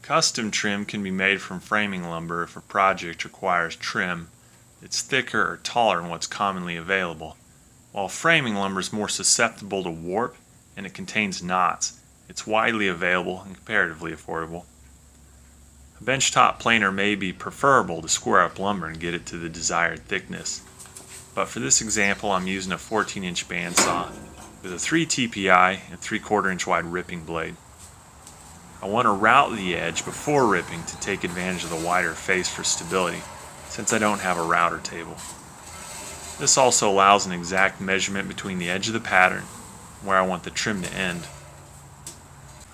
Custom trim can be made from framing lumber if a project requires trim that's thicker or taller than what's commonly available. While framing lumber is more susceptible to warp and it contains knots, it's widely available and comparatively affordable. A benchtop planer may be preferable to square up lumber and get it to the desired thickness, but for this example I'm using a 14-inch bandsaw with a 3 TPI and 3/4 inch wide ripping blade. I want to route the edge before ripping to take advantage of the wider face for stability, since I don't have a router table. This also allows an exact measurement between the edge of the pattern and where I want the trim to end.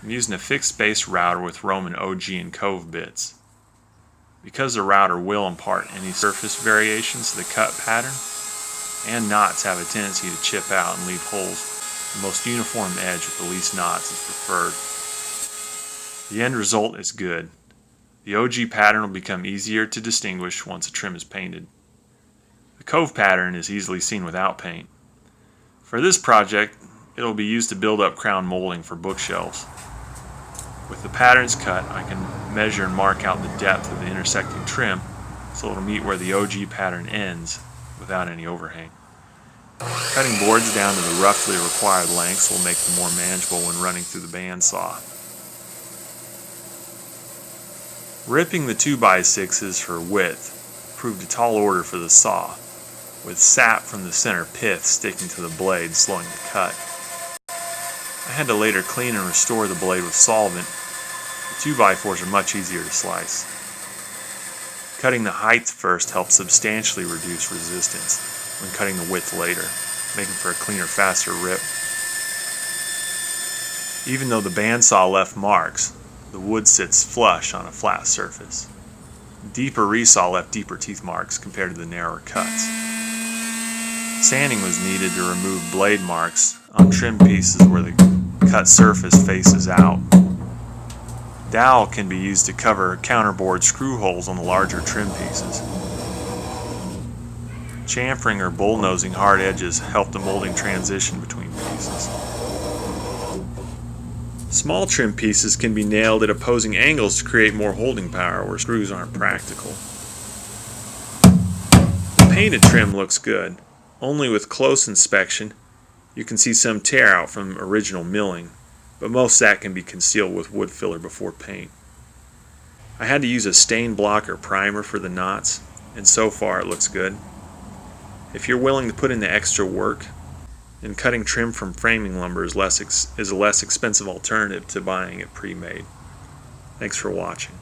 I'm using a fixed base router with Roman Ogee and Cove bits. Because the router will impart any surface variations to the cut pattern, and knots have a tendency to chip out and leave holes, the most uniform edge with the least knots is preferred. The end result is good. The Ogee pattern will become easier to distinguish once a trim is painted. The Cove pattern is easily seen without paint. For this project, it will be used to build up crown molding for bookshelves. With the patterns cut, I can measure and mark out the depth of the intersecting trim so it will meet where the Ogee pattern ends without any overhang. Cutting boards down to the roughly required lengths will make them more manageable when running through the bandsaw. Ripping the 2x6s for width proved a tall order for the saw, with sap from the center pith sticking to the blade, slowing the cut. I had to later clean and restore the blade with solvent. The 2x4s are much easier to slice. Cutting the height first helps substantially reduce resistance when cutting the width later, making for a cleaner, faster rip. Even though the bandsaw left marks, the wood sits flush on a flat surface. Deeper resaw left deeper teeth marks compared to the narrower cuts. Sanding was needed to remove blade marks on trim pieces where the cut surface faces out. Dowel can be used to cover counterboard screw holes on the larger trim pieces. Chamfering or bulldozing hard edges help the molding transition between pieces. Small trim pieces can be nailed at opposing angles to create more holding power where screws aren't practical. The painted trim looks good. Only with close inspection, you can see some tear out from original milling, but most of that can be concealed with wood filler before paint. I had to use a stain blocker primer for the knots, and so far it looks good. If you're willing to put in the extra work, then cutting trim from framing lumber is a less expensive alternative to buying it pre-made. Thanks for watching.